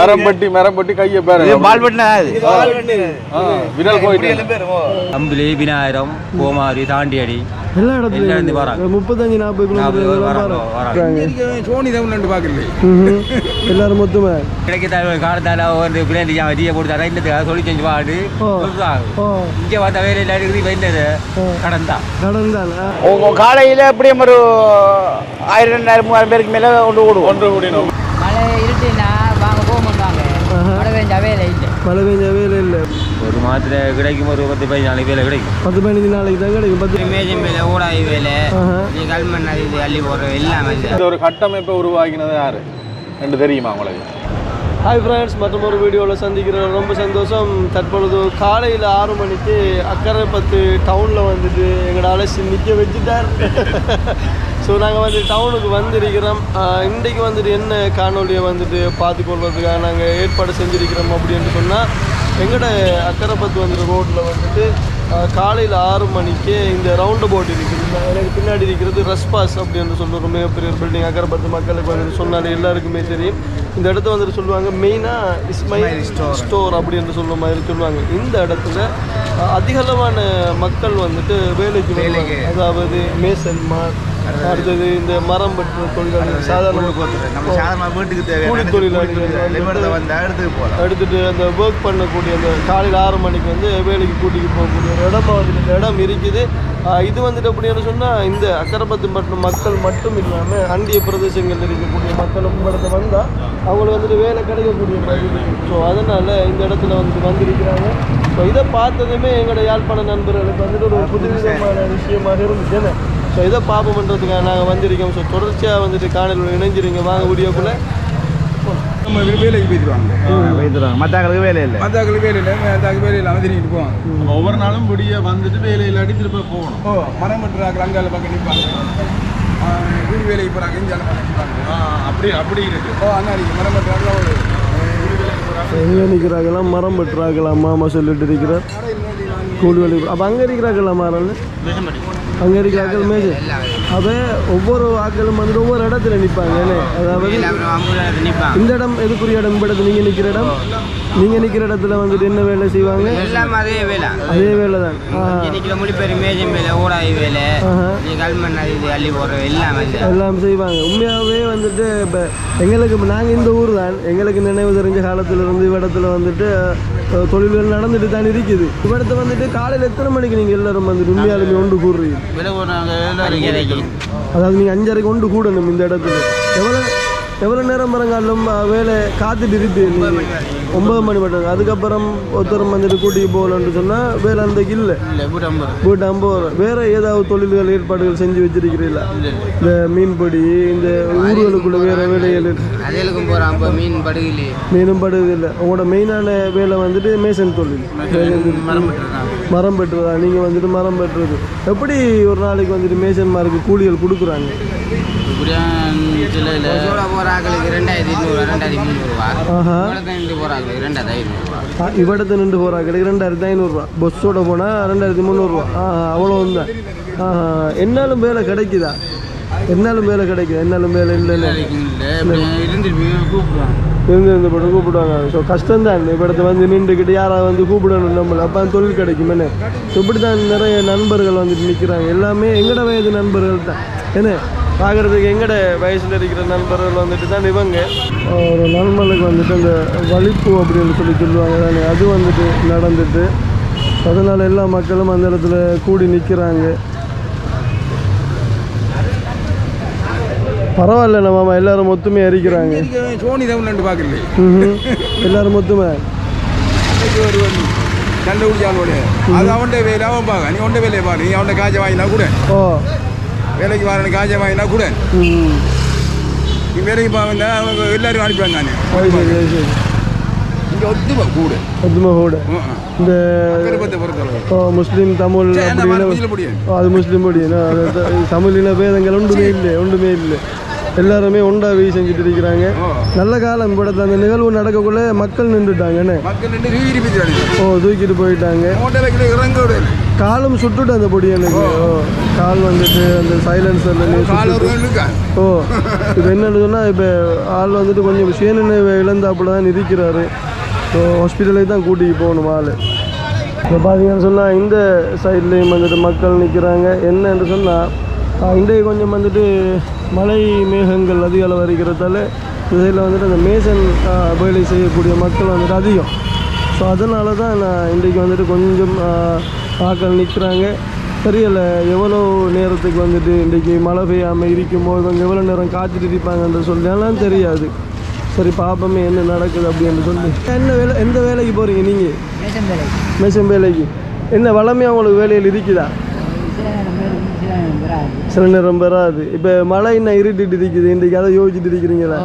மரம்பட்டி கையை பாரு பால் பட்டினா விரல் போயிட்டு அம்புலி விநாயகம் கோமாரி தாண்டியடி எல்லா இடத்துலயும் வராங்க 35-40 கிலோமீட்டர் சோனி தமிழ்நாடு பாக்கல எல்லாரும் மொத்தமா கிடைக்க காலத்தால ஒரு பிள்ளைங்க அதிக போட்டு இல்லத்துக்காக சொல்லி செஞ்சு பாடு இங்க வந்த வேலை இருக்குது வைந்தது கடந்தான் காலையில எப்படியும் ஒரு 1000-2000 பேருக்கு மேல ஒன்று கூடணும் மழை இருட்டுன்னா வாங்க போக மாட்டாங்க மழை பெஞ்சாவே இல்லை இல்லை ஒரு மாதத்துல கிடைக்கும் ஒரு 10-15 நாளைக்கு வேலை கிடைக்கும் 10-15 நாளைக்கு தான் கிடைக்கும் 10 மேஜம் வேலை ஊடாய் வேலை கல்மண் அது அள்ளி போடுற எல்லாமே ஒரு கட்டமைப்பை உருவாக்கினது யாரு என்று தெரியுமா உங்களுக்கு? ஹாய் ஃப்ரெண்ட்ஸ், மற்றும் ஒரு வீடியோவில் சந்திக்கிறேன். ரொம்ப சந்தோஷம். தற்பொழுது காலையில் 6 மணிக்கு அக்கரைப்பத்து டவுனில் வந்துட்டு எங்களோட அலசி நிற்க வச்சுட்டார். ஸோ நாங்கள் வந்து டவுனுக்கு வந்திருக்கிறோம். இன்றைக்கு வந்துட்டு என்ன காணொலியை வந்துட்டு பார்த்துக்கொள்வதுக்காக நாங்கள் ஏற்பாடு செஞ்சுருக்கிறோம் அப்படின்னு சொன்னால், எங்களோட அக்கரைப்பத்து வந்துட்டு ரோட்டில் வந்துட்டு காலையில் 6 மணிக்கு இந்த ரவுண்டு போட் இருக்குது. எனக்கு பின்னாடி இருக்கிறது ரஸ்பாஸ் அப்படின்னு சொல்லுற ஒரு மிகப்பெரிய பில்டிங். அக்கரைப்பத்து மக்களுக்கு வந்துட்டு சொன்னாலே எல்லாருக்குமே தெரியும். இந்த இடத்த வந்துட்டு சொல்லுவாங்க மெயினாக இஸ்மைல் ஸ்டோர் அப்படின்னு சொல்லுற மாதிரி சொல்லுவாங்க. இந்த இடத்துல அதிகளவான மக்கள் வந்துட்டு வேலைக்கு வருவாங்க. அதாவது மேசன்மார், அடுத்தது இந்த மரம் வெட்டுற தொழிலாளர்கள், சாதாரண வீட்டுக்கு கூலி தொழிலாளர்கள் எடுத்துட்டு அந்த ஒர்க் பண்ணக்கூடிய அந்த காலையில் 6 மணிக்கு வந்து வேலைக்கு கூட்டிகிட்டு போகக்கூடிய ஒரு இடமா வந்துட்டு இந்த இடம் இருக்குது. இது வந்துட்டு அப்படின்னு சொன்னால் இந்த அக்கரைப்பத்து மட்டும் மக்கள் மட்டும் இல்லாமல் அண்டிய பிரதேசங்களில் இருக்கக்கூடிய மக்களும் இந்த இடத்துல வந்தால் அவங்களுக்கு வந்துட்டு வேலை கிடைக்கக்கூடிய மாதிரி இருக்குது. ஸோ அதனால் இந்த இடத்துல வந்துட்டு வந்திருக்கிறாங்க. ஸோ இதை பார்த்ததுமே எங்களோட யாழ்ப்பாண நண்பர்களுக்கு வந்துட்டு ஒரு புதுவிதமான விஷயமாக இருந்துச்சு. ஸோ இதை பார்ப்போம்ன்றதுக்காக நாங்கள் வந்திருக்கோம். ஸோ தொடர்ச்சியாக வந்துட்டு காணொலியில் இணைஞ்சிருங்க. வாங்க வீடியோக்குள்ளே. நம்ம வேலைக்கு போயிடுவாங்க, மற்றவங்களுக்கு வேலை இல்லை, வேலை இல்லாமல் திரும்பிட்டு போவாங்க. ஒவ்வொரு நாளும் முடிய வந்துட்டு வேலையில் அடி திருப்ப போகணும். மரம் வெட்டுறாங்க, அங்கால பக்கம் நிற்பாங்க. கூலி வேலைக்கு போகிறாங்க, இஞ்சால பக்கம் நிற்பாங்க. அப்படி இருக்கு. அண்ணா மரம் வெட்டுறாங்க, எங்கே நிற்கிறாங்களாம் மரம் வெட்டுறாங்களாம் மாமா சொல்லிட்டு இருக்கிறார். கூலி வேலை அப்போ அங்கே இருக்கிறாங்களாம் மாறல் அங்கே இருக்கிறார்கள் மேஜர். அப்போ ஒவ்வொரு ஆக்களும் வந்துட்டு ஒவ்வொரு இடத்துல நிற்பாங்க. அதாவது இந்த இடம் எதுக்குரிய இடம்? இந்த இடத்துல நீங்கள் நிற்கிற இடம், நீங்கள் நிற்கிற இடத்துல வந்துட்டு என்ன வேலை செய்வாங்க? அதே வேலை தான். எல்லாம் செய்வாங்க. உண்மையாகவே வந்துட்டு இப்போ எங்களுக்கு நாங்கள் இந்த ஊர் தான், எங்களுக்கு நினைவு தெரிஞ்ச காலத்தில் இருந்து இவ்விடத்துல வந்துட்டு தொழில்கள் நடந்துட்டு தான் இருக்குது. இவ்விடத்தை வந்துட்டு காலையில் எத்தனை மணிக்கு நீங்கள் எல்லாரும் வந்துட்டு உண்மையாலுமே ஒன்று கூடுறீங்க? அதாவது நீங்கள் 5:30 ஒன்று கூடணும் இந்த இடத்துல. எவ்வளோ நேரம் மரங்காலும் வேலை காத்துட்டு இருக்கு? 9 மணி மட்டும். அதுக்கப்புறம் ஒருத்தரம் வந்துட்டு கூட்டிக்கு போகலன்னு சொன்னால் வேலை அன்றைக்கு இல்லை. வீட்டு 50 ரூபா. வேறு ஏதாவது தொழில்கள் ஏற்பாடுகள் செஞ்சு வச்சிருக்கிறீங்களா? இந்த மீன்பிடி, இந்த ஊர்களுக்குள்ள வேறு வேலைகள் மீனும் படுகிறது இல்லை. உங்களோட மெயினான வேலை வந்துட்டு மேசன் தொழில், மரம் பெற்றுறதா? நீங்கள் வந்துட்டு மரம் பெற்றுறது எப்படி ஒரு நாளைக்கு வந்துட்டு மேசன்மாருக்கு கூலிகள் கொடுக்குறாங்க? இவடத்தை நின்று போறாங்க 2500 பஸ்ஸோட போனா 2300. அவ்வளவு தான். என்னாலும் வேலை கிடைக்குதா? என்னாலும் வேலை கிடைக்குது? என்னாலும் வேலை இல்லை இருந்து போட்டு கூப்பிடுவாங்க. ஸோ கஷ்டம் தான். இப்போ இடத்துல வந்து நின்றுக்கிட்டு யாராவது வந்து கூப்பிடணும் நம்மளை, அப்போ தொழில் கிடைக்கும். என்ன இப்படி தான் நிறைய நண்பர்கள் வந்துட்டு நிற்கிறாங்க. எல்லாமே எங்களோட வயது நண்பர்கள் தான். என்ன பார்க்குறதுக்கு எங்கட வயசில் இருக்கிற நண்பர்கள் வந்துட்டு தான் இவங்க. ஒரு நண்பர்களுக்கு வந்துட்டு அந்த வலிப்பு அப்படின்னு சொல்லுவாங்க தானே, அது வந்துட்டு நடந்துட்டு அதனால் எல்லா மக்களும் அந்த இடத்துல கூடி நிற்கிறாங்க. பரவாயில்ல, நம்ம எல்லாரும் மொத்தமே அறிக்கிறாங்க. சோனி தமிழ்நாடு பார்க்கல, எல்லாரும் மொத்தமே கண்டுபிடிச்சாலோட அது அவன்கிட்ட வேலை அவன் பார்க்க. நீ அவன்கிட்ட வேலையை பாரு. நீ அவன்கிட்ட காய்ச்சல் வாங்கினா கூட, வேலைக்கு வரணும் காய்ச்சல் வாங்கினா கூட நீ வேலைக்கு பார்க்க அவங்க எல்லாரும் அனுப்பிவாங்க. நான் இங்கே ஒத்துமை கூட இந்த முஸ்லீம் தமிழ் அது முஸ்லீம் படியும் தமிழின பேதங்கள் ஒன்றுமே இல்லை. எல்லாருமே ஒன்றாவே செஞ்சுட்டு இருக்கிறாங்க. நல்ல காலம் படத்தில் அந்த நிகழ்வு நடக்கக்குள்ள மக்கள் நின்றுட்டாங்கண்ணே. மக்கள் நின்று வீதி பிடிச்சி ஓ தூக்கிட்டு போயிட்டாங்க. மோட்டர் இறங்க விட காலும் சுட்டுட்டு அந்த பொடி எனக்கு கால் வந்துட்டு அந்த சைலன்சர்ல ஓ இப்போ என்னன்னு சொன்னால் இப்போ ஆள் வந்துட்டு கொஞ்சம் சுயநினைவு இழந்தாப்புல தான் இருக்கிறாரு. ஸோ ஹாஸ்பிட்டலுக்கு தான் கூட்டிகிட்டு போகணும் ஆள். இப்போ பார்த்தீங்கன்னு சொன்னால் இந்த சைட்லேயும் வந்துட்டு மக்கள் நிற்கிறாங்க. என்னன்னு சொன்னால் இன்றைக்கு கொஞ்சம் வந்துட்டு மழை மேகங்கள் அதிக அளவு இருக்கிறதால இந்த சைடில் வந்துட்டு அந்த மேசன் வேலை செய்யக்கூடிய மக்கள் வந்துட்டு அதிகம். ஸோ அதனால தான் நான் இன்றைக்கு வந்துட்டு கொஞ்சம் ஆட்கள் நிற்கிறாங்க. தெரியலை எவ்வளோ நேரத்துக்கு வந்துட்டு இன்றைக்கி மழை பெய்யாமல் இருக்குமோ, இவங்க எவ்வளோ நேரம் காத்துட்டு இருப்பாங்கன்ற சொல்லலாம் தெரியாது. சரி பாப்பமே என்ன நடக்குது அப்படின்னு சொல்லி. என்ன வேலை, எந்த வேலைக்கு போகிறீங்க நீங்கள்? மேசம் வேலைக்கு. என்ன வளமையாக உங்களுக்கு வேலையில் இருக்குதா? சில நேரம் பெறாது. இப்போ மழை என்ன இருட்டிட்டு இருக்குது, இன்றைக்கி அதை யோசிச்சுட்டு இருக்கிறீங்களா?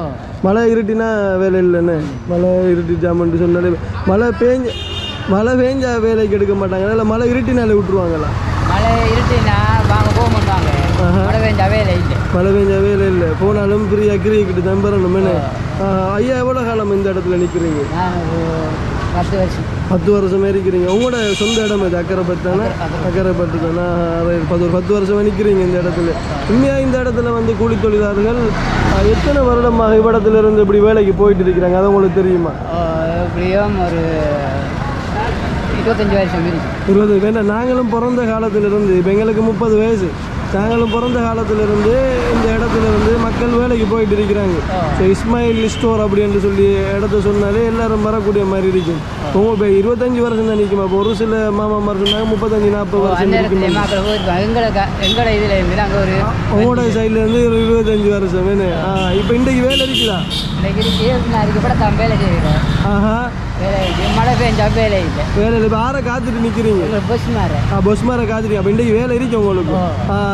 மழை இருட்டினா வேலை இல்லைன்னு, மழை இருட்டிச்சாமன்ட்டு சொன்னாலே மழை பெஞ்சா வேலைக்கு எடுக்க மாட்டாங்க, இல்லை மழை இருட்டினாலே விட்டுருவாங்களா? மழை இருட்டுனா வாங்க போக மாட்டாங்க. மழை பெஞ்சா வேலை இல்லை. மழை பெஞ்சா வேலை இல்லை, போனாலும் ஃப்ரீயாக கிரிக்கிட்டு தான் பெறணும். என்ன ஐயா எவ்வளோ காலம் இந்த இடத்துல நிற்கிறீங்க? 10 வருஷம். 10 வருஷமே இருக்கிறீங்க. உங்களோட சொந்த இடம் இது அக்கரைப்பட்டானா? அக்கரைப்பட்டு தானே. 10 வருஷமாக நிற்கிறீங்க இந்த இடத்துல. உண்மையாக இந்த இடத்துல வந்து கூலி தொழிலாளர்கள் எத்தனை வருடமாக இவ்விடத்துலேருந்து இப்படி வேலைக்கு போயிட்டு இருக்கிறாங்க, அது உங்களுக்கு தெரியுமா? எப்படியும் ஒரு 25 வருஷம் இருக்கு. 20 வேண்டாம். நாங்களும் பிறந்த காலத்திலிருந்து, இப்போ எங்களுக்கு 30 வயசு, நாங்களும் பிறந்த காலத்திலிருந்து இந்த இடத்துல இருந்து மக்கள் வேலைக்கு போயிட்டு இருக்கிறாங்க. ஸோ இஸ்மாயில் ஸ்டோர் அப்படின்னு சொல்லி இடத்த சொன்னாலே எல்லாரும் வரக்கூடிய மாதிரி இருக்கும். இப்போ 25 வருஷம் தான் நிற்குமா? இப்போ ஒரு சில மாமாமார் சொன்னாங்க 35-40 வருஷம் நிற்குமா? எங்களோட இதில் இருந்து அங்கே ஒரு உங்களோட சைட்லேருந்து ஒரு 25 வருஷம் வேணும். இப்போ இன்றைக்கு வேலை இருக்குதா? தான் வேலை செய்கிறோம். ஆஹா, மழை பெஞ்சா வேலை இல்லை. வேலை இல்லை. இப்போ யாரை காத்துட்டு நிற்கிறீங்க? பஸ் மாற பஸ் மாரை காத்துட்டீங்க. அப்போ இன்றைக்கு வேலை இருக்கு உங்களுக்கு?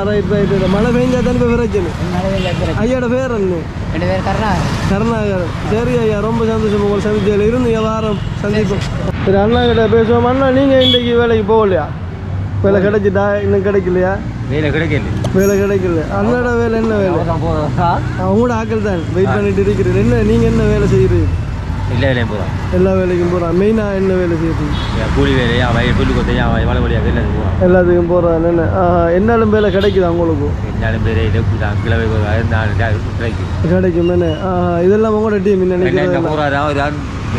Right right. மழை பெஞ்சா தானே இப்போ பிரச்சனை. ஐயோட பேர் என்ன? 2 பேர் கருணாகரன். சரி ஐயா, ரொம்ப சந்தோஷம் உங்களை சந்திச்சதில். இருந்து வாரம் சந்திப்போம். சரி அண்ணா கிட்ட பேசுவோம். அண்ணா நீங்கள் இன்றைக்கு வேலைக்கு போகலையா? வேலை கிடைச்சிட்டா? இன்னும் கிடைக்கலையா? வேலை கிடைக்கல. அண்ணோட வேலை என்ன வேலை? அவங்களோட ஆக்கள் தான் வெயிட் பண்ணிட்டு இருக்கிறது. என்ன நீங்கள் என்ன வேலை செய்கிறீங்க? எல்லா வேலைக்கும் போகிறான். மெயினாக என்ன வேலை செய்யறீங்க? கூலி வேலையா, புல்லு கொத்தையா, மழை வழியாக எல்லாத்துக்கும் போகிறான். என்ன என்னாலும் வேலை கிடைக்குதா உங்களுக்கும்? கிடைக்கும். என்ன இதெல்லாம் உங்களோட டீம் நினைக்கிறேன்.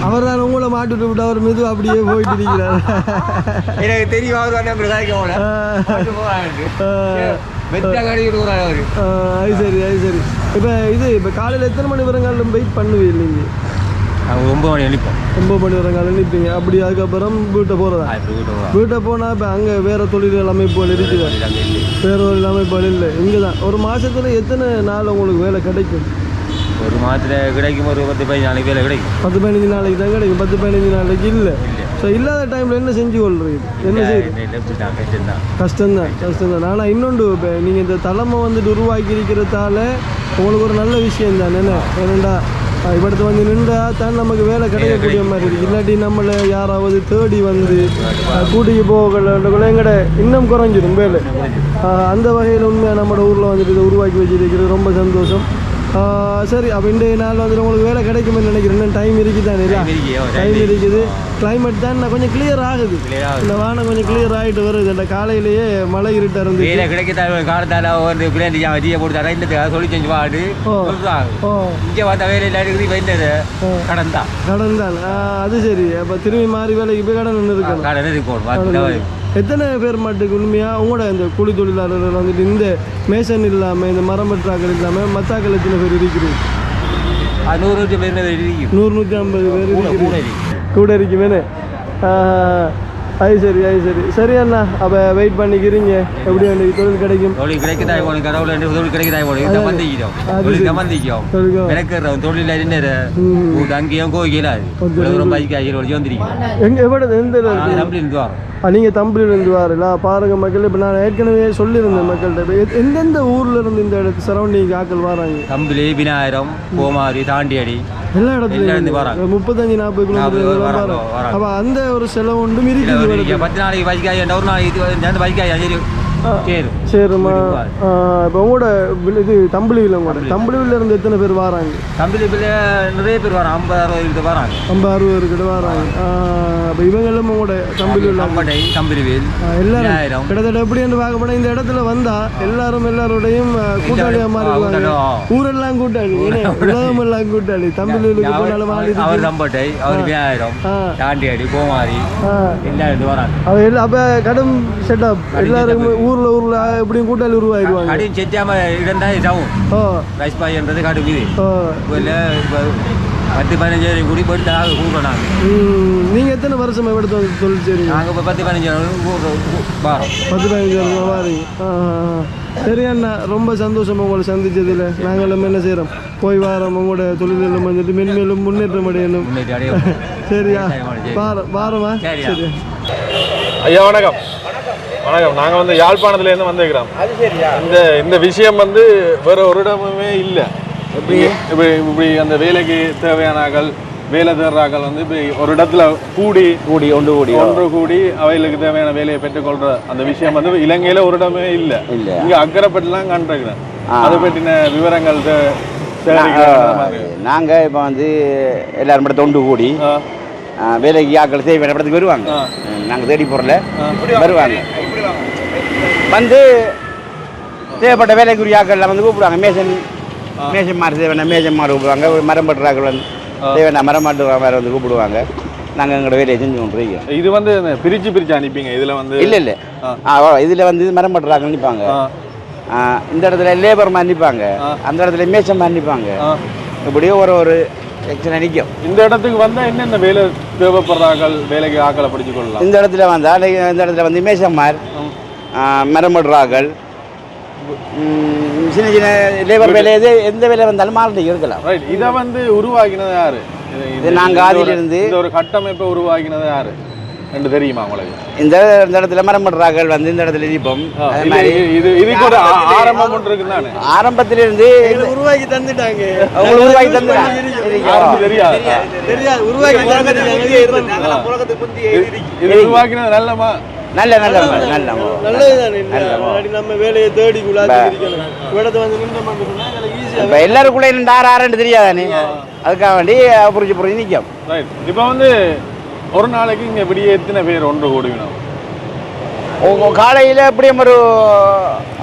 அவர் தான் உங்களை மாட்டுட்டு விட்டு அவர் மெது அப்படியே போயிட்டு இருக்கிறார். எனக்கு தெரியும். அவர் அது சரி அது சரி. இப்போ காலையில் எத்தனை மணி வரங்காலும் வெயிட் பண்ணுவீங்க நீங்கள்? 9 மணி நிற்போம். 9 மணி வரங்காலம் நிற்பீங்க. அப்படி அதுக்கப்புறம் வீட்டை போகிறதா? வீட்டை போனால் இப்போ அங்கே வேறு தொழில்கள் அமைப்புகள் இருக்குது? வேறு தொழில் அமைப்புகள் இல்லை. இங்கே தான் ஒரு மாதத்தில் எத்தனை நாள் உங்களுக்கு வேலை கிடைக்கும்? ஒரு மாதத்தில் கிடைக்கும் ஒரு 10-15 நாளைக்கு வேலை கிடைக்கும். 10-15 நாளைக்கு தான் கிடைக்கும். 10-15 நாளைக்கு இல்லை. ஸோ இல்லாத டைமில் என்ன செஞ்சு கொள்றீங்க? என்ன செய்யுது? கஷ்டம்தான். ஆனால் இன்னொன்று, இப்போ நீங்கள் இந்த தலைமை வந்துட்டு உருவாக்கி இருக்கிறதால உங்களுக்கு ஒரு நல்ல விஷயம் தான். என்ன ஏனண்டா இவடத்து வந்து நின்றா தான் நமக்கு வேலை கிடைக்கக்கூடிய மாதிரி இருக்குது. இல்லாட்டி நம்மளை யாராவது தேடி வந்து கூட்டிக்கு போகக்குள்ள எங்கட இன்னும் குறைஞ்சிடும் வேலை. அந்த வகையில் உண்மையாக நம்மளோட ஊரில் வந்துட்டு இதை உருவாக்கி வச்சுருக்கிறது ரொம்ப சந்தோஷம். சரி, அப்போ இன்றைய நாள் வந்துட்டு உங்களுக்கு வேலை கிடைக்குமென்னு நினைக்கிறேன். இன்னும் டைம் இருக்குது தானே? டைம் இருக்குது. கிளைமேட் தான் கொஞ்சம் கிளியர் ஆகுது. இந்த வானம் கொஞ்சம் கிளியர் ஆகிட்டு வருது. இந்த காலையிலேயே மழை இருட்டாக இருந்து வேலை கிடைக்க காலத்தால் ஒரு பிள்ளைங்க வரியை போட்டு இந்த சொல்லி செஞ்சு பாடு இங்கே பார்த்தா வேலை இல்லாட்டி வைந்தது கடன் தான். அது சரி. அப்போ திரும்பி மாறி வேலைக்கு போய் கடன் இருக்கணும். எத்தனை பேர் மட்டுக்கு உண்மையாக உங்களோட இந்த கூலி தொழிலாளர்கள் வந்துட்டு இந்த மேசன் இல்லாமல், இந்த மரமற்றாக்கள் இல்லாமல் மத்தாக்கள் எத்தனை பேர் இருக்கிறீங்க? 100-150 பேர் கூட இருக்குமேனே. அது சரி. சரி அண்ணா, அப்போ வெயிட் பண்ணிக்கிறீங்க. எப்படி எனக்கு தொழில் கிடைக்கும்? நீங்கள் தம்பிலிருந்து வரல பாருங்க மக்கள். இப்போ நான் ஏற்கனவே சொல்லியிருந்தேன் மக்கள்கிட்ட. எந்தெந்த ஊர்ல இருந்து இந்த இடத்து சரௌண்டிங் ஆக்கள் வராங்க? தம்பிலி, விநாயகரம், கோமாரி, தாண்டியடி, எல்லா இடத்துலையும் 35-40 கிலோமீட்டர் வராங்க. அப்போ அந்த ஒரு செலவு ஒன்றும் இருக்குது. 10 நாளைக்கு பைக்காய், ஒரு நாளைக்கு பைக்காய் சரிம்மா. இப்போ உங்களோட இது தம்பளிவில் தம்பளிவில் இருந்து எத்தனை பேர் வராங்க? தம்பிலிப்பில் நிறைய பேர் வராங்க, 50-60 வராங்க. 50-60 கிட்ட வராங்க. அப்போ இவங்களும் உங்களோட தம்பளிவில் தம்பிலிவில் எல்லாரும் கிட்டத்தட்ட எப்படி என்று பார்க்க போனால் இந்த இடத்துல வந்தா எல்லாரோடையும் கூட்டாளியா மாதிரி ஊரெல்லாம் கூட்டாளி, உலகம் எல்லாம் கூட்டாளி. தம்பிலுக்கு போனாலும் அவர் தம்பட்டை, அவர் 5000 தாண்டியாடி கோமாரி எல்லாரும் வராங்க. அப்போ கடும் செட்டப் எல்லாரும் ஊர்ல எப்படியும் கூட்டாளி உருவாயிருவாங்க. கடும் செட்டியாம இடம் தான் இதாகும். ரைஸ் பாய்ன்றது கடும் இது. இப்போ 10-15 கூடி போயிட்டு கூப்பிடுறோம் நாங்கள். நீங்கள் எத்தனை வருஷம் எடுத்து வந்து தொழில் செய்றீங்க? நாங்கள் இப்போ 10-15 வாரம் 10-15 வருஷம் வாரீங்க. சரி அண்ணா, ரொம்ப சந்தோஷம் உங்களை சந்திச்சதில். நாங்கள் எல்லாம் என்ன செய்கிறோம், போய் வாரம் உங்களோட தொழிலெல்லாம் வந்துட்டு மென்மேலும் முன்னேற்றம் அடையணும். சரியா வாரமா? சரி ஐயா வணக்கம். வணக்கம். நாங்கள் வந்து யாழ்ப்பாணத்துலேருந்து வந்துக்கிறோம். இந்த விஷயம் வந்து வேற ஒரு இடமுமே இல்லை. இப்படி அந்த வேலைக்கு தேவையானாக்கள் வேலை தேர்றாக்கள் வந்து இப்படி ஒரு இடத்துல ஒன்று கூடி அவைகளுக்கு தேவையான வேலையை பெற்றுக்கொள்ற அந்த விஷயம் வந்து இலங்கையில ஒரு இடமே இல்லை. இங்க அக்கரைப்பட்டுலாம் கண்டிருக்கிறேன். அதை பற்றின விவரங்கள் நாங்கள் இப்போ வந்து எல்லாரும் மட்டும் தொண்டு கூடி வேலைக்கு ஆக்கள் தேவையான இடத்துக்கு வருவாங்க. நாங்கள் தேடி போகிறல வருவாங்க. வந்து தேவைப்பட்ட வேலைக்குரிய ஆக்கள் வந்து கூப்பிடுவாங்க. மேசன்மார் தேவையான மேசன்மார் கூப்பிடுவாங்க. மரம் பட்டுறாக்கள் வந்து தேவையான மரம் மாட்டுவாங்க வந்து கூப்பிடுவாங்க. நாங்கள் எங்களோட வேலையை செஞ்சு கொண்டு இருக்கோம். இது வந்து பிரிச்சு அனுப்பிங்க. இதில் வந்து இல்லை இதில் வந்து மரம் பட்டுறாக்கள் நிற்பாங்க. இந்த இடத்துல லேபர் மாதிரி நிற்பாங்க, அந்த இடத்துல மேசம் மாதிரி நிற்பாங்க. இப்படியே ஒரு செக்ஷன் நிற்கும். இந்த இடத்துக்கு வந்தால் என்னென்ன வேலை தேவைப்படுறார்கள், வேலைக்கு ஆக்களை படிச்சு கொள்ளலாம். இந்த இடத்துல வந்தால் இந்த இடத்துல வந்து மேசம்மார், மரம் பட்டுறாக்கள், சின்ன சின்ன லேபர் வேலை எந்த வேலை வந்தாலும் மாறி இருக்கலாம். ரைட். இதை வந்து உருவாக்கினது யாரு? இது நாங்கள் ஆதியிலிருந்து இந்த ஒரு கட்டமைப்பை உருவாக்கினது யாரு என்று தெரியுமா உங்களுக்கு? இந்த இடத்துல மரம் பட்டுறாக்கள் வந்து இந்த இடத்துல நிற்போம். இதுக்கு ஒரு ஆரம்பம் ஒன்று இருக்குன்னு தானே? ஆரம்பத்திலிருந்து உருவாக்கி தந்துட்டாங்க. தெரியாது உருவாக்கி இது உருவாக்கினது நல்லமா? நல்லதுதானே. நம்ம வேலையை தேடி எல்லாருக்குள்ள ஆறு தெரியாதானே, அதுக்காக வேண்டி புரிஞ்சு நிற்கும். இப்போ வந்து ஒரு நாளைக்கு இங்கே இப்படியே எத்தனை பேர் ஒன்று கூடுவினோம்? காலையில் எப்படியும் ஒரு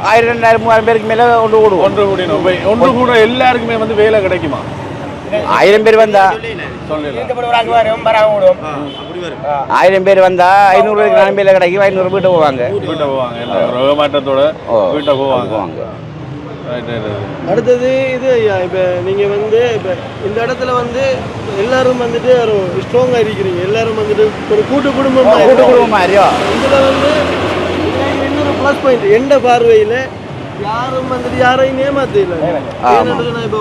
1000-2000-3000 பேருக்கு மேலே ஒன்று கூடினோம். ஒன்று கூட எல்லாருக்குமே வந்து வேலை கிடைக்குமா? 1000 பேர் வந்தா 1000 பேர் வந்தா 500 பேருக்கு 4 பேர்ல கிடைக்கும். 500 வீட்டை போவாங்க. மாற்றத்தோட வீட்டை போவாங்க. அடுத்தது இது ஐயா, இப்போ நீங்கள் வந்து இப்போ இந்த இடத்துல வந்து எல்லாரும் வந்துட்டு ஒரு ஸ்ட்ராங்காக இருக்கிறீங்க. எல்லாரும் வந்துட்டு ஒரு கூட்டு குடும்பம் மாதிரியோ. இதில் வந்து இன்னொரு ப்ளஸ் பாயிண்ட் எந்த பார்வையில் யாரும் வந்துட்டு யாரையும் ஏமாத்தல. ஏன்னா இப்போ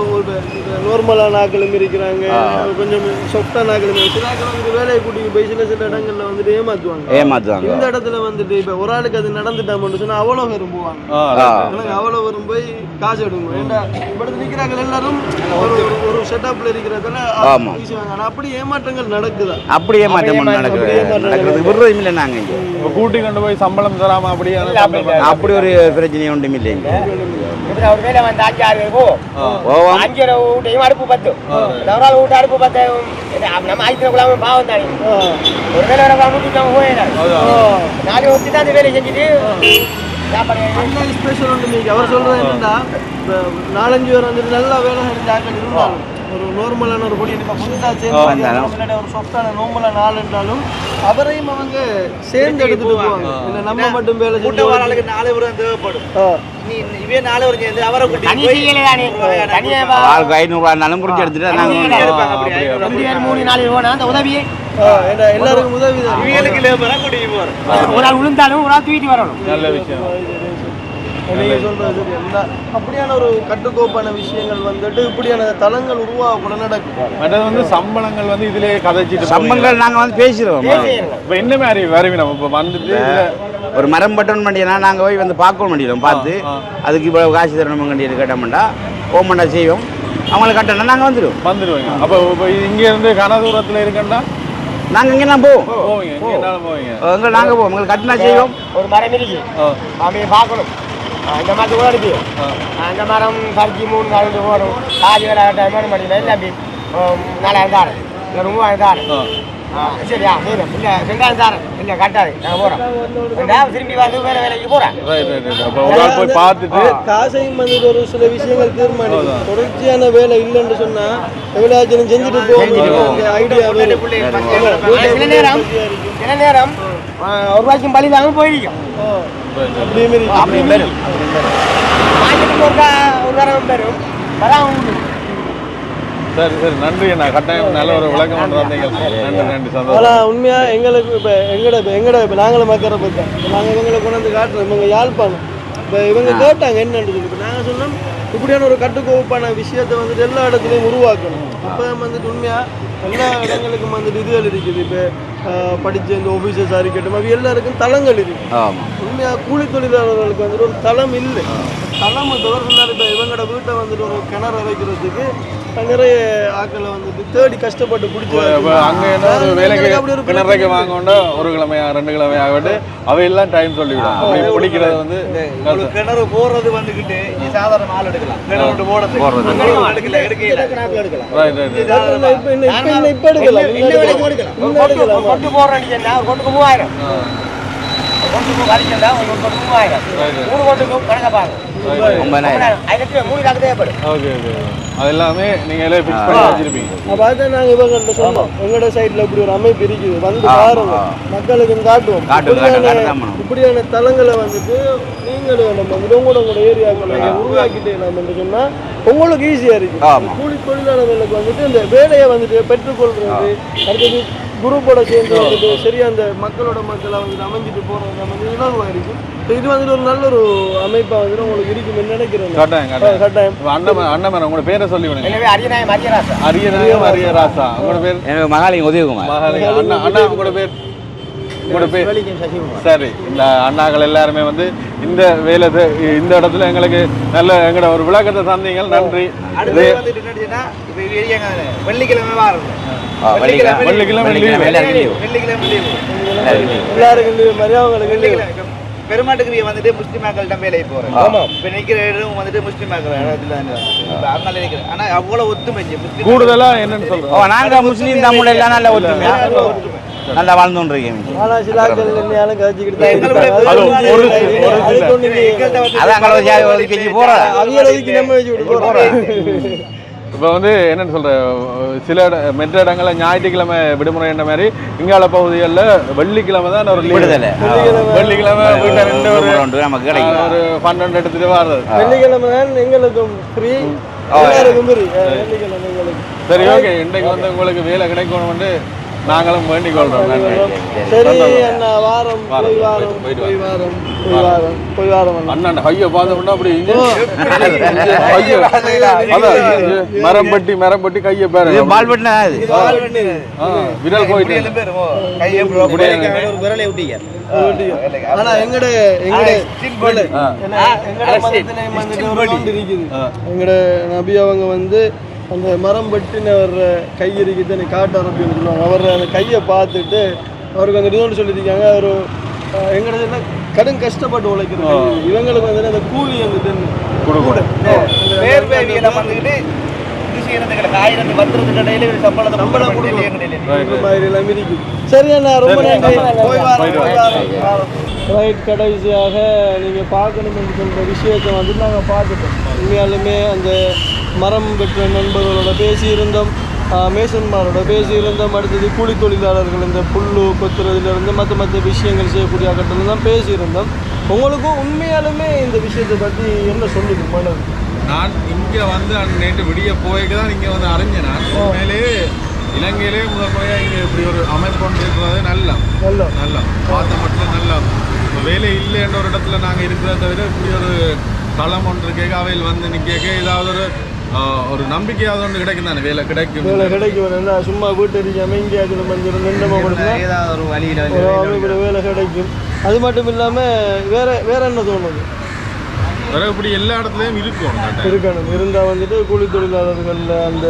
நார்மலான ஆக்களும் இருக்கிறாங்க, கொஞ்சம் சொஃப்டான ஆக்களும். சில ஆக்கள் வந்து வேலையை கூட்டிட்டு போய் சில இடங்கள்ல வந்துட்டு ஏமாத்துவாங்க. இந்த இடத்துல வந்துட்டு இப்போ ஒரு ஆளுக்கு அது நடந்துட்டாமன்னு சொன்னா அவ்வளோ பேரும் போவாங்க. அவ்வளோ வரும் போய் காசு எடுங்க. ஏன்னா இப்படி நிற்கிறாங்க எல்லாரும் ஒரு செட்டப்ல இருக்கிறதுல அப்படி ஏமாற்றங்கள் நடக்குதா? அப்படி ஏமாற்றம் நடக்குது. இல்லை நாங்கள் இங்கே கூட்டி கொண்டு போய் சம்பளம் தராம அப்படி ஒரு பிரச்சனை ஒன்றும் இல்லைங்க. ஒரு வேலை வந்து 5-6 பேர் போவோம். 5 வீட்டையும் அடுப்பு 10 வீட்டு அடுப்பு 10 நம்ம ஆயிரத்துக்குள்ளாம பாவம் தானே. ஒரு வேலை முடிச்சுட்டாங்க போயிடாது. 4 வச்சு தான் அந்த வேலையை செஞ்சுட்டு ஸ்பெஷல் ஒன்று நீங்கள் அவர் சொல்கிறது என்னன்னா, இப்போ 4-5 பேர் வந்துட்டு நல்லா வேலை செஞ்சாங்க இருந்தாலும் ஒரு நார்மலான ஒரு பொடி இப்போ புதுசாக சேர்ந்து ஒரு சொஃப்டான நார்மலான ஆள் இருந்தாலும் அவரையும் அவங்க சேர்ந்து எடுத்துட்டு போவாங்க. இல்லை நம்ம மட்டும் வேலை செஞ்சு 4 பேர் தேவைப்படும். இவே 4 பேர் சேர்ந்து அவரை கூட்டி 500 முடிச்சு எடுத்துட்டு நாங்கள் 3-4 போனால் அந்த உதவியே எல்லாருக்கும் உதவி தான். இவங்களுக்கு லேபரா கூட்டிட்டு போறோம். ஒரு ஆள் விழுந்தாலும் ஒரு ஆள் தூக்கிட்டு வரணும். நல்ல விஷயம். நீங்கள் சொல்கிறது சரி. என்ன அப்படியான ஒரு கட்டுக்கோப்பான விஷயங்கள் வந்துட்டு இப்படியான தளங்கள் உருவாகக்கூட நடக்கும். மற்றது வந்து சம்பளங்கள் வந்து இதிலே கதைச்சிட்டு சம்பளங்கள் நாங்கள் வந்து பேசிடுவோம். இப்போ என்ன மாதிரி வரவி நம்ம இப்போ வந்துட்டு ஒரு மரம் பட்டன் பண்ணினா நாங்கள் போய் வந்து பார்க்க முடியும். பார்த்து அதுக்கு இப்போ காசு தரணும் கண்டிப்பாக கேட்டோம்டா ஓமண்டா செய்வோம். அவங்களுக்கு கட்டணம் நாங்கள் வந்துடுவோங்க. அப்போ இப்போ இங்கேருந்து கனதூரத்தில் இருக்கண்டா நாங்கள் இங்கே தான் போவோம். போவீங்க நாங்கள் போவோம். உங்களுக்கு கட்டினா செய்வோம். ஒரு மரம் இருக்கு அப்படியே பார்க்கணும். இந்த மரத்து கூட இருக்கு அந்த மரம் கறிச்சி 3 நாள் போடும் காஜி வேலை டைம் மாட்டேன் இல்லை அப்படி 4000 தாரேன் இல்லை 3000 தாரேன் சரியா சரி இல்லை 2000 தாரேன் இல்லை கட்டாது நாங்கள் போகிறோம் திரும்பி வந்து வேறு வேலைக்கு போகிறேன் போய் பார்த்துட்டு காசையும் வந்துட்டு ஒரு சில விஷயங்கள் தீர்மானிக்கும் தொடர்ச்சியான வேலை இல்லைன்னு சொன்னா எவ்வளவு செஞ்சுட்டு போகும் ஐடியா சில நேரம் 1 ரூபாய்க்கும் பழி இல்லாமல் போயிருக்கும் அப்படி மார்க்கெட்டுக்கு ஒரு தரம் பெறும் வராமல் சரி சரி நன்றி அண்ணா கட்டாயம் நல்ல ஒரு விளக்கம் கொண்டு வந்தீங்க நன்றி நன்றி சந்தோஷம் ஆனால் உண்மையாக எங்களுக்கு இப்போ எங்கட இப்போ நாங்களும் மக்கரை பற்றி நாங்கள் இவங்களை கொண்டு வந்து காட்டுறோம் இவங்க யாழ்ப்பாணம் இப்போ இவங்க கேட்டாங்க என்னன்னு சொல்லி இப்போ நாங்கள் சொன்னோம் இப்படியான ஒரு கட்டுக்கோப்பான விஷயத்தை வந்துட்டு எல்லா இடத்துலையும் உருவாக்கணும் அப்போ வந்துட்டு உண்மையாக எல்லா இடங்களுக்கும் வந்துட்டு இதுகள் இருக்குது இப்போ படித்த இந்த ஆஃபீஸர்ஸாக இருக்கட்டும் அது எல்லாருக்கும் தளங்கள் இருக்குது உண்மையாக கூலி தொழிலாளர்களுக்கு வந்துட்டு ஒரு தளம் இல்லை தளம் தொடர்புனால இப்போ இவங்களோட வீட்டை வந்துட்டு ஒரு கிணறு வைக்கிறதுக்கு நிறைய ஆக்களை வந்துட்டு தேடி கஷ்டப்பட்டு பிடிச்சி அங்கே என்ன ஒரு வேலைக்கு கிணறைக்கு வாங்கோண்டா 1 கிழமையா 2 கிழமையா ஆகட்டு அவையெல்லாம் டைம் சொல்லிவிடும் அப்படி பிடிக்கிறது வந்து கிணறு போறது வந்துகிட்டு சாதாரண ஆள் எடுக்கலாம் கிணறு போடுறது இப்ப எடுக்கலாம் கொண்டு போடுறேன் கொண்டுக்கு 3000 கொண்டுக்கு வரைக்கும் ஒரு கொண்டு 3000 3 கொண்டுக்கு கணக்க பாருங்க 3 லாக்கு தேவைப்படும் ஓகே ஓகே அது எல்லாமே நீங்க எல்லாம் ஃபிக்ஸ் பண்ணி வச்சிருப்பீங்க அப்ப அதான் நாங்க இவங்கள்ட்ட சொன்னோம் எங்களோட சைட்ல இப்படி ஒரு அமைப்பு இருக்குது வந்து பாருங்க மக்களுக்கு காட்டுவோம் இப்படியான தளங்களை வந்துட்டு நீங்களும் நம்ம வந்துட்டு உங்களோட ஏரியாக்களை உருவாக்கிட்டு நம்ம சொன்னா உங்களுக்கு ஈஸியா இருக்கு கூலி தொழிலாளர்களுக்கு வந்துட்டு இந்த வேலையை வந்துட்டு பெற்றுக்கொள்றது அடுத்தது குரூப்போட சேர்ந்து வந்துட்டு சரியா அந்த மக்களோட மக்களை வந்துட்டு அமைஞ்சிட்டு போறது வந்து இலகுவா இருக்கும் இது வந்துட்டு ஒரு நல்ல ஒரு அமைப்பா வந்துட்டு உங்களுக்கு இருக்குன்னு நினைக்கிறேன் கட்டாயம் அண்ணன் உங்களோட பேரை சொல்லி விடுங்க அரியராசா உங்களோட பேர் எனக்கு மகாலிங்க உதயகுமார் அண்ணா உங்களோட பேர் சரி இந்த அண்ணாக்கள் எல்லாருமே வந்து இந்த வேலை இந்த இடத்துல எங்களுக்கு நல்ல எங்களோட ஒரு விளக்கத்தை தந்தீங்க நன்றி வெள்ளிக்கிழமை பெருமாட்டுக்கு வந்துட்டு முஸ்லிம் மக்கள்கிட்ட வேலைக்கு போறேன் இப்ப நிக்கிற இடம் வந்துட்டு முஸ்லிம் மக்கள் நினைக்கிறேன் ஆனா அவ்வளவு ஒத்துமை கூடுதலா என்னன்னு சொல்றோம் நாங்க முஸ்லீம் தமிழ் எல்லாம் நல்ல ஒற்றுமையா நல்லா வாழ்ந்துருக்கேன் இப்போ வந்து என்னன்னு சொல்ற சில மெற்ற இடங்களில் ஞாயிற்றுக்கிழமை விடுமுறை என்ற மாதிரி இங்கால பகுதிகளில் வெள்ளிக்கிழமை தான் ஒரு விடுதலை வெள்ளிக்கிழமை வீட்டை ரெண்டு ஒரு 12 எடுத்துட்டு வர்றது வெள்ளிக்கிழமை தான் எங்களுக்கும் ஃப்ரீ சரி ஓகே இன்றைக்கு வந்து உங்களுக்கு வேலை கிடைக்கணும்னு நாங்களும் வேண்டிக் கொள்றோம் சரி அண்ணா வாரம் போய் வாரம் அண்ணா கையை பார்த்தோம்னா அப்படி மரம் பட்டி கையை பாரு விரல் போயிட்டு ஆனா எங்கட நபி அவங்க வந்து அந்த மரம் பட்டின வர்ற கை இருக்குது காட்டு அரபின்னு சொல்லுவாங்க அவர் அந்த கையை பார்த்துட்டு அவருக்கு அந்த இன்னொன்று சொல்லியிருக்காங்க அவர் எங்களோட என்ன கடும் கஷ்டப்பட்டு உழைக்கிறது இவங்களுக்கு வந்து அந்த கூலி வந்துட்டு சரி அண்ணா ரொம்ப நன்றி ரைட் கடைசியாக நீங்கள் பார்க்கணும்னு சொல்கிற விஷயத்தை வந்து நாங்கள் பார்த்துட்டோம் உண்மையாலுமே அந்த மரம் பெற்ற நண்பர்களோட பேசியிருந்தோம் மேசன்மாரோட பேசியிருந்தோம் அடுத்தது கூலி தொழிலாளர்கள் இந்த புல்லு கொத்துறதுலேருந்து மற்ற விஷயங்கள் செய்யக்கூடிய கட்டத்தில் தான் பேசியிருந்தோம் உங்களுக்கும் உண்மையாலுமே இந்த விஷயத்தை பற்றி என்ன சொல்லுது மனம் நான் இங்கே வந்து நேற்று விடிய போய்க்கு தான் இங்கே வந்து அறிஞ்சேன் நான் உண்மையிலேயே இலங்கையிலே முதல் முறையாக இங்கே இப்படி ஒரு அமைப்பு கொண்டு இருக்கிறது நல்லா பார்த்த மட்டும் நல்லா வேலை இல்லைன்ற ஒரு இடத்துல நாங்கள் இருக்கிறத தவிர இப்படி ஒரு களம் ஒன்று கேட்க அவையில் வந்து நிற்க ஏதாவது ஒரு நம்பிக்கையாவது ஒன்று கிடைக்கும் தானே வேலை கிடைக்கும் சும்மா வீட்டு அடிக்காமல் இங்கே ஏதாவது ஒரு வழியில் வேலை கிடைக்கும் அது மட்டும் இல்லாமல் வேற என்ன தோணுது வேற இப்படி எல்லா இடத்துலையும் இருக்கணும் இருந்தால் வந்துட்டு கூலி தொழிலாளர்கள் அந்த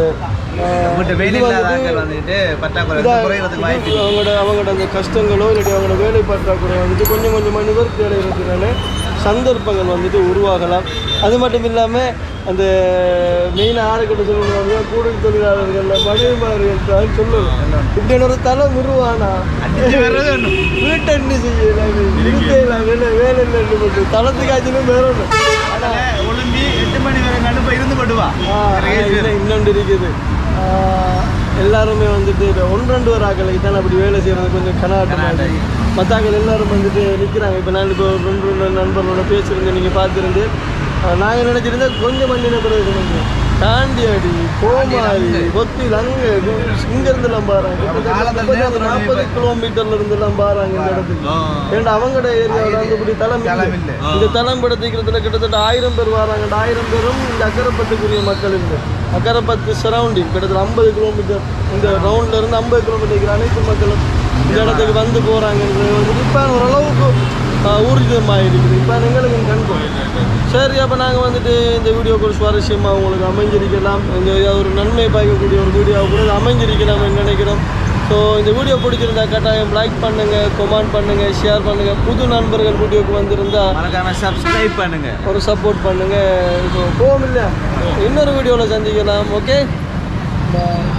அவங்களோட அந்த கஷ்டங்களோ இல்லாட்டி அவங்களோட வேலை பற்றாக்குறை வந்துட்டு கொஞ்சம் நிவர்த்தி அடைகிறதுனால சந்தர்ப்பங்கள் வந்துட்டு உருவாகலாம். அது மட்டும் இல்லாமல் அந்த மெயினாக ஆறுகிட்ட சொல்லுவாங்க கூடுதல் தொழிலாளர்கள் மனைவிமார்கள் தான் சொல்லுவோம் இப்படின்னு ஒரு தளம் உருவானா வீட்டை என்ன செய்யலாம் இருக்கலாம் வேலை வேலை இல்லை தளத்துக்கு ஆச்சுன்னு வேற ஒன்று ஒழுங்கி 8 மணி வரை நடுப்ப இருந்து படுவா. இன்னொன்று இருக்குது. எல்லாருமே வந்துட்டு 1-2 வராக்களுக்கு தான் அப்படி வேலை செய்கிறது கொஞ்சம் கனாட்டமாக. மற்றாக்கள் எல்லாரும் வந்துட்டு நிற்கிறாங்க. இப்போ நான் இப்போ 2 நண்பர்களோட பேசியிருந்தேன், நீங்கள் பார்த்துருந்து. நாங்கள் நினச்சிருந்தேன் கொஞ்சம் மண்ணின பிறகு தாண்டியாடி கோமாரி கொத்தில் அங்கே இங்கேருந்துலாம் பாருங்க 40 கிலோமீட்டர்ல இருந்துலாம் பாருங்க இந்த இடத்துக்கு. ஏன்னா அவங்களோட ஏரியாவில் வந்து இப்படி தளம் இல்லை. இந்த தளம் படுத்திக்கிறதுல கிட்டத்தட்ட 1000 பேர் வராங்க. 1000 பேரும் இந்த அக்கரைப்பட்டுக்குரிய மக்கள் இல்லை. அக்கரைப்பத்து சரௌண்டிங் கிட்டத்தட்ட 50 கிலோமீட்டர் இந்த ரவுண்ட்ல இருந்து 50 கிலோமீட்டர் அனைத்து மக்களும் இந்த இடத்துக்கு வந்து போகிறாங்கன்றது வந்து இப்போ ஓரளவுக்கு ஊர்ஜிதமாக இருக்குது. இப்போ எங்களுக்கு கண்கோம். சரி, அப்போ நாங்கள் வந்துட்டு இந்த வீடியோக்கு சுவாரஸ்யமாக உங்களுக்கு அமைஞ்சிருக்கலாம். இந்த ஒரு நன்மை பார்க்கக்கூடிய ஒரு வீடியோவை கூட அமைஞ்சிருக்கலாம் நினைக்கிறோம். ஸோ இந்த வீடியோ பிடிச்சிருந்தா கட்டாயம் லைக் பண்ணுங்கள், கமெண்ட் பண்ணுங்கள், ஷேர் பண்ணுங்கள். புது நண்பர்கள் வீடியோக்கு வந்திருந்தால் சப்ஸ்கிரைப் பண்ணுங்க, ஒரு சப்போர்ட் பண்ணுங்கள். ஸோ போகும் இல்லை இன்னொரு வீடியோவில் சந்திக்கலாம். ஓகே, பாய்.